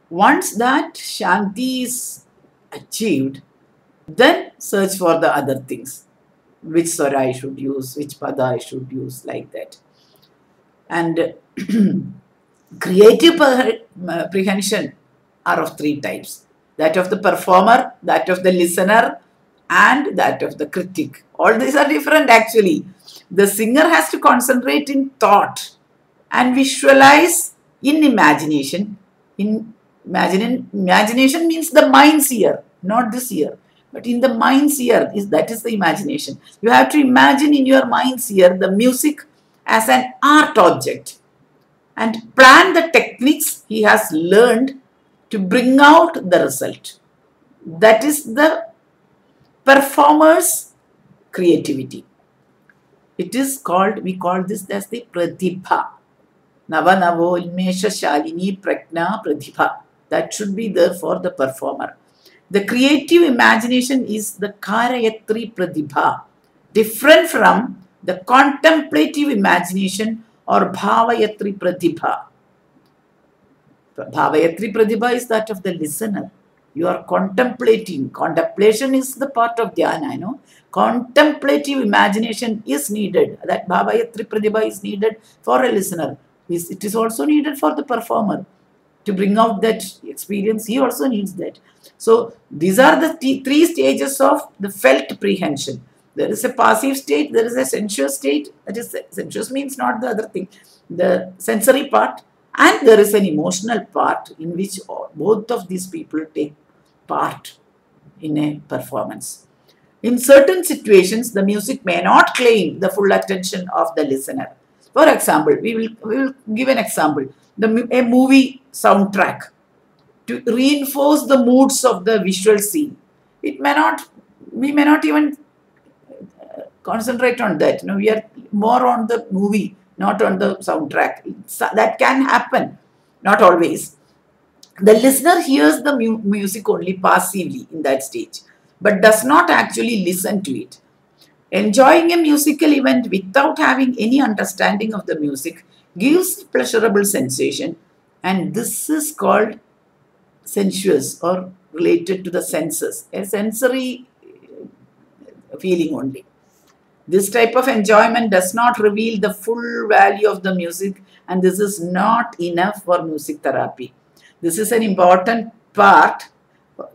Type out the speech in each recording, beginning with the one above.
Once that Shanti is achieved, then search for the other things. Which swara I should use, which pada I should use, like that. And creative prehension are of three types: that of the performer, that of the listener, and that of the critic. All these are different actually. The singer has to concentrate in thought and visualize in imagination. Imagination means the mind's ear, not this ear. But in the mind's ear, that is the imagination. You have to imagine in your mind's ear the music as an art object and plan the techniques he has learned to bring out the result. That is the performer's creativity. It is called, we call this as the pratibha. Navanavo Ilmesha Shalini Prajna Pratibha. That should be there for the performer. The creative imagination is the Karayatri Pratibha, different from the contemplative imagination or Bhavayatri Pratibha. Bhavayatri Pratibha is that of the listener. You are contemplating. Contemplation is the part of dhyana, you know. Contemplative imagination is needed. That Bhavayatri Pratibha is needed for a listener. It is also needed for the performer. To bring out that experience, he also needs that. So these are the three stages of the felt prehension. There is a passive state, there is a sensuous state. That is, sensuous means not the other thing, the sensory part, and there is an emotional part in which both of these people take part in a performance. In certain situations, the music may not claim the full attention of the listener. For example, we will give an example. A movie soundtrack to reinforce the moods of the visual scene. We may not even concentrate on that. You know, we are more on the movie, not on the soundtrack. That can happen, not always. The listener hears the music only passively in that stage, but does not actually listen to it. Enjoying a musical event without having any understanding of the music gives pleasurable sensation, and this is called sensuous or related to the senses, a sensory feeling only. This type of enjoyment does not reveal the full value of the music, and this is not enough for music therapy. This is an important part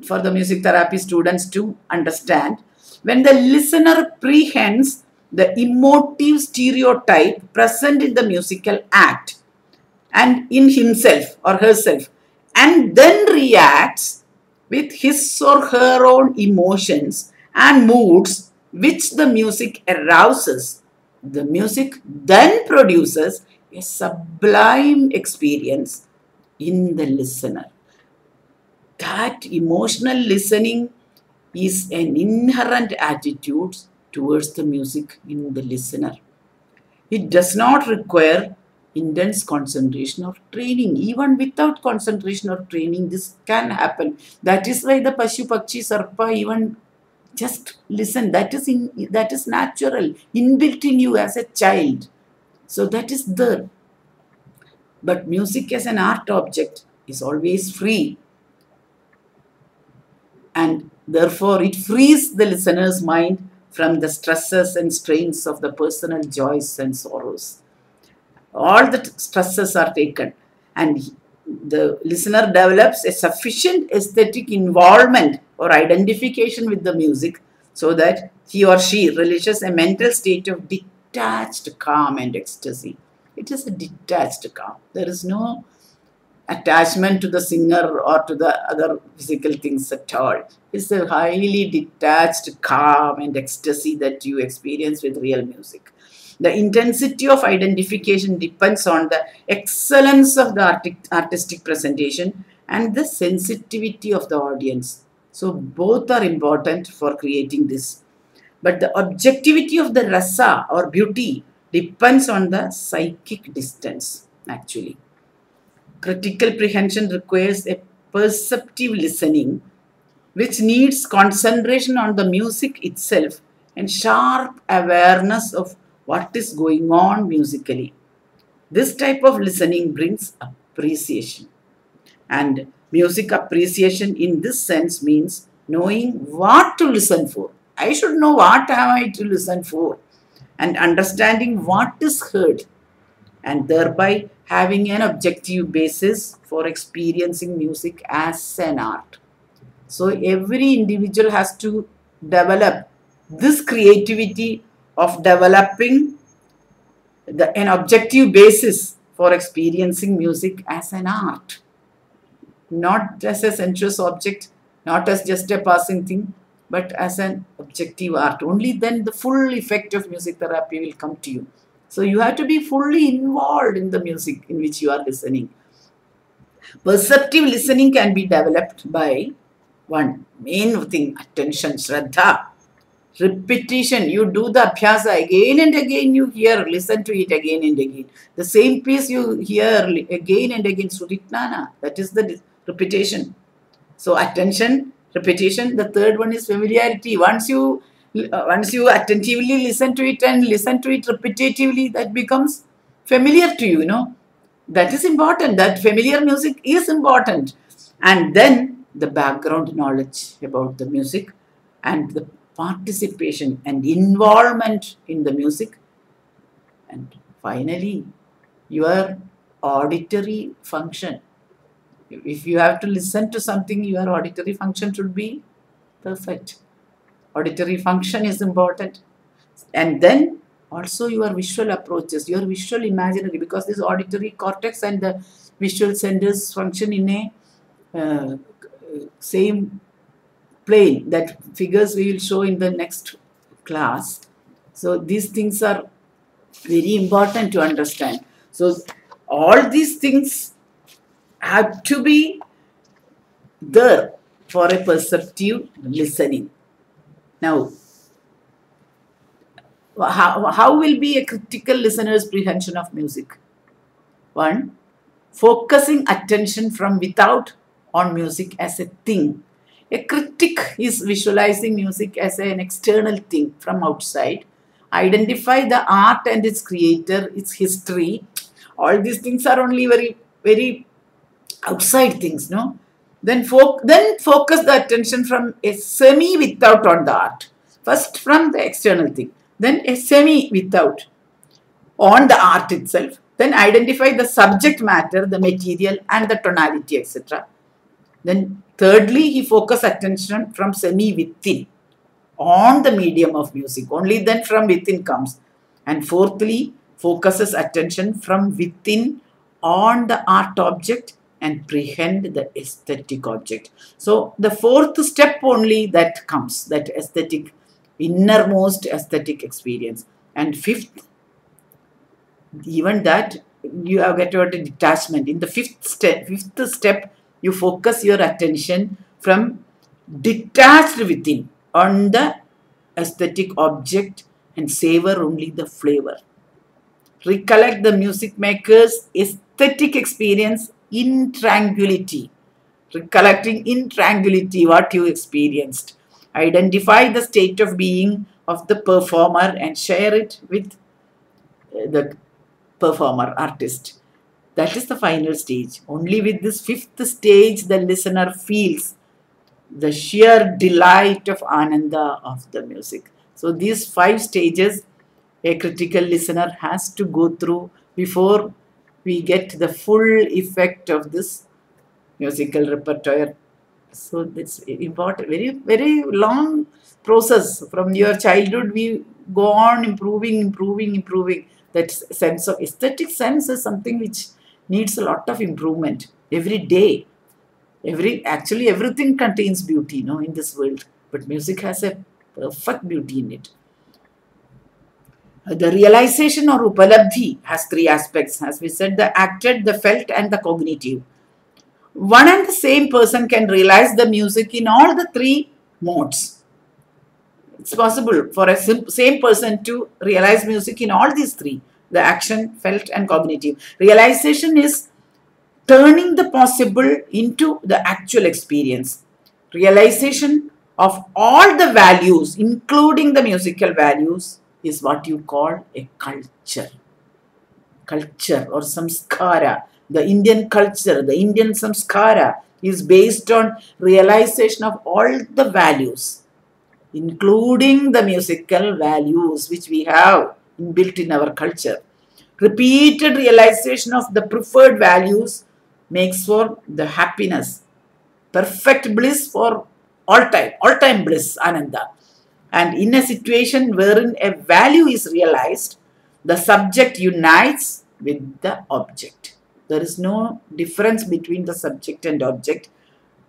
for the music therapy students to understand. When the listener prehends the emotive stereotype present in the musical act and in himself or herself, and then reacts with his or her own emotions and moods which the music arouses, the music then produces a sublime experience in the listener. That emotional listening is an inherent attitude towards the music in the listener. It does not require intense concentration or training. Even without concentration or training, this can happen. That is why the Pashu Pakshi Sarpa even just listen. That is natural, inbuilt in you as a child. So that is there. But music as an art object is always free. And therefore, it frees the listener's mind from the stresses and strains of the personal joys and sorrows. All the stresses are taken, and the listener develops a sufficient aesthetic involvement or identification with the music so that he or she relishes a mental state of detached calm and ecstasy. It is a detached calm. There is no attachment to the singer or to the other physical things at all. It's a highly detached calm and ecstasy that you experience with real music. The intensity of identification depends on the excellence of the artistic presentation and the sensitivity of the audience. So both are important for creating this. But the objectivity of the rasa or beauty depends on the psychic distance, actually. Critical prehension requires a perceptive listening, which needs concentration on the music itself and sharp awareness of what is going on musically. This type of listening brings appreciation. And Music appreciation in this sense means knowing what to listen for. I should know what am I to listen for, and understanding what is heard, and thereby having an objective basis for experiencing music as an art. So every individual has to develop this creativity of developing an objective basis for experiencing music as an art, not as a sensuous object, not as just a passing thing, but as an objective art. Only then the full effect of music therapy will come to you. So you have to be fully involved in the music in which you are listening. Perceptive listening can be developed by one main thing, attention, shraddha, repetition. You do the abhyasa again and again, you hear, listen to it again and again. The same piece you hear again and again, suritnana, that is the repetition. So attention, repetition. The third one is familiarity. Once you attentively listen to it and listen to it repetitively, that becomes familiar to you, you know. That is important. That familiar music is important. And then the background knowledge about the music and the participation and involvement in the music. And finally, your auditory function. If you have to listen to something, your auditory function should be perfect. Auditory function is important. And then also your visual approaches, your visual imaginary, because this auditory cortex and the visual centers function in a same plane. That figures we will show in the next class. So these things are very important to understand. So all these things have to be there for a perceptive listening. Now, how will be a critical listener's prehension of music? One, focusing attention from without on music as a thing. A critic is visualizing music as an external thing from outside. Identify the art and its creator, its history. All these things are only very, very outside things, no? Then focus the attention from a semi-without on the art. First from the external thing. Then a semi-without on the art itself. Then identify the subject matter, the material and the tonality, etc. Then thirdly, he focus attention from semi-within on the medium of music. Only then from within comes. And fourthly, focuses attention from within on the art object and prehend the aesthetic object. So the fourth step only that comes, that aesthetic, innermost aesthetic experience. And fifth, even that you have got a detachment. In the fifth step, you focus your attention from detached within on the aesthetic object and savor only the flavor. Recollect the music maker's aesthetic experience in tranquility. Recollecting in tranquility what you experienced. Identify the state of being of the performer and share it with the performer, artist. That is the final stage. Only with this fifth stage, the listener feels the sheer delight of Ananda of the music. So these 5 stages a critical listener has to go through before we get the full effect of this musical repertoire. So it's important, very, very long process. From your childhood, we go on improving. That sense of aesthetic sense is something which needs a lot of improvement every day. Actually, everything contains beauty, in this world. But music has a perfect beauty in it. The realization or upalabdhi has 3 aspects. As we said, the acted, the felt and the cognitive. One and the same person can realize the music in all the 3 modes. It's possible for a same person to realize music in all these 3. The action, felt and cognitive. Realization is turning the possible into the actual experience. Realization of all the values, including the musical values, is what you call a culture. Culture or samskara. The Indian culture, the Indian samskara is based on realization of all the values, including the musical values which we have built in our culture. Repeated realization of the preferred values makes for the happiness, perfect bliss for all time bliss, Ananda. And in a situation wherein a value is realized, the subject unites with the object. There is no difference between the subject and object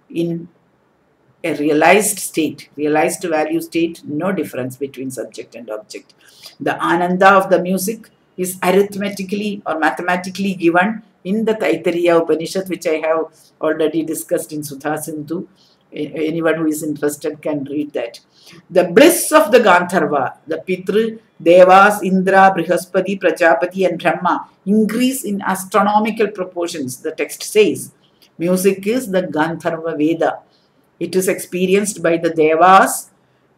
in a realized state, realized value state, no difference between subject and object. The ananda of the music is arithmetically or mathematically given in the Taittiriya Upanishad, which I have already discussed in Sudha Sindhu. Anyone who is interested can read that. The bliss of the Gandharva, the Pitru, Devas, Indra, Brihaspati, Prajapati and Brahma increase in astronomical proportions, the text says. Music is the Gandharva Veda. It is experienced by the Devas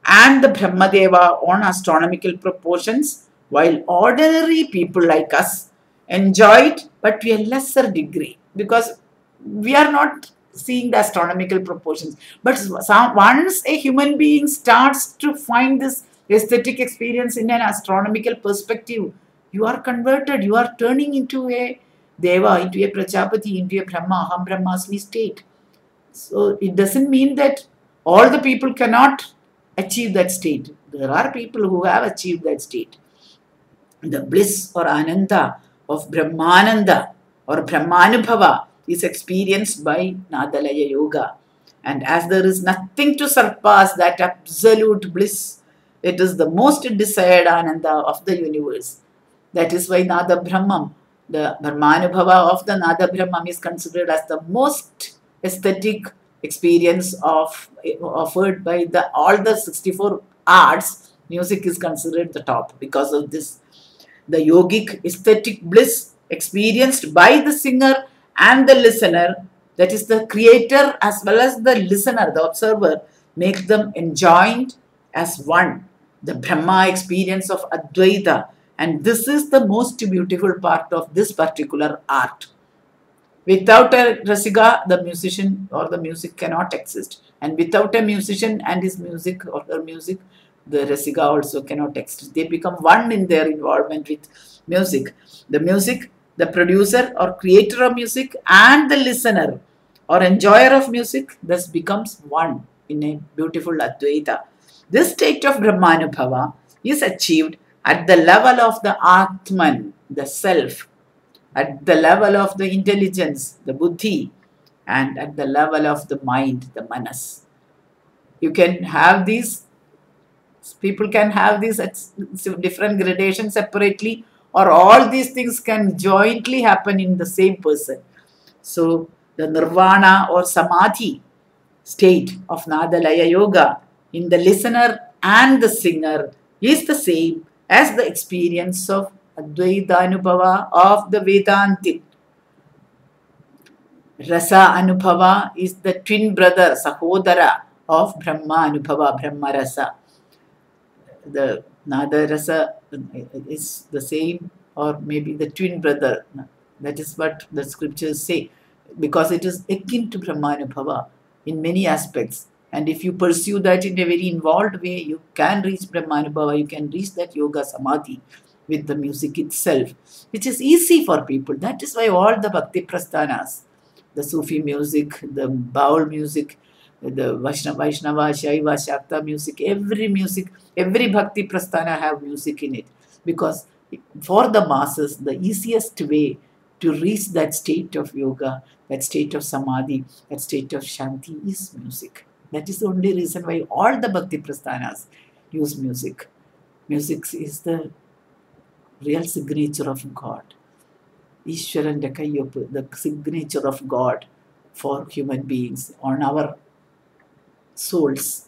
and the Brahmadeva on astronomical proportions, while ordinary people like us enjoy it, but to a lesser degree, because we are not seeing the astronomical proportions. But once a human being starts to find this aesthetic experience in an astronomical perspective, you are converted, you are turning into a Deva, into a Prajapati, into a Brahma, Aham Brahmasmi state. So it doesn't mean that all the people cannot achieve that state. There are people who have achieved that state. The bliss or ananda of Brahmananda or Brahmanubhava is experienced by Nadalaya Yoga. And as there is nothing to surpass that absolute bliss, it is the most desired ananda of the universe. That is why Nada Brahmam, the Brahmanubhava of the Nada Brahmam, is considered as the most aesthetic experience offered by all the 64 arts. Music is considered the top because of this. The yogic aesthetic bliss experienced by the singer and the listener, that is the creator as well as the listener, the observer, make them enjoined as one. The Brahma experience of Advaita, and this is the most beautiful part of this particular art. Without a Rasika, the musician or the music cannot exist. And without a musician and his music or her music, the Rasika also cannot exist. They become one in their involvement with music. The music, the producer or creator of music and the listener or enjoyer of music thus becomes one in a beautiful Advaita. This state of Brahmanubhava is achieved at the level of the Atman, the self, at the level of the intelligence, the buddhi, and at the level of the mind, the manas. You can have these, people can have these at different gradations separately, or all these things can jointly happen in the same person. So the nirvana or samadhi state of Nadalaya Yoga in the listener and the singer is the same as the experience of Advaita Anubhava of the Vedantin. Rasa Anubhava is the twin brother, Sahodara of Brahma Anubhava, Brahma Rasa. The Nada Rasa is the same, or maybe the twin brother. That is what the scriptures say, because it is akin to Brahma Anubhava in many aspects. And if you pursue that in a very involved way, you can reach Brahmanubhava, you can reach that yoga samadhi with the music itself, which is easy for people. That is why all the Bhakti Prasthanas, the Sufi music, the Baul music, the Vaishnava, Shaiva, Shakta music, every Bhakti Prasthana have music in it. Because for the masses, the easiest way to reach that state of yoga, that state of samadhi, that state of shanti is music. That is the only reason why all the Bhakti Prasthanas use music. Music is the real signature of God. Ishwaran Dakayyappu, the signature of God for human beings on our souls.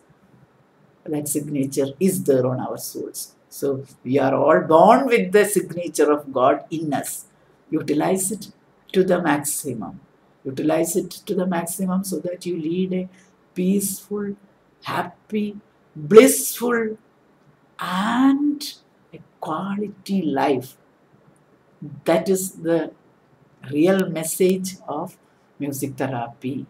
That signature is there on our souls. So we are all born with the signature of God in us. Utilize it to the maximum. Utilize it to the maximum so that you lead a peaceful, happy, blissful, and a quality life. That is the real message of music therapy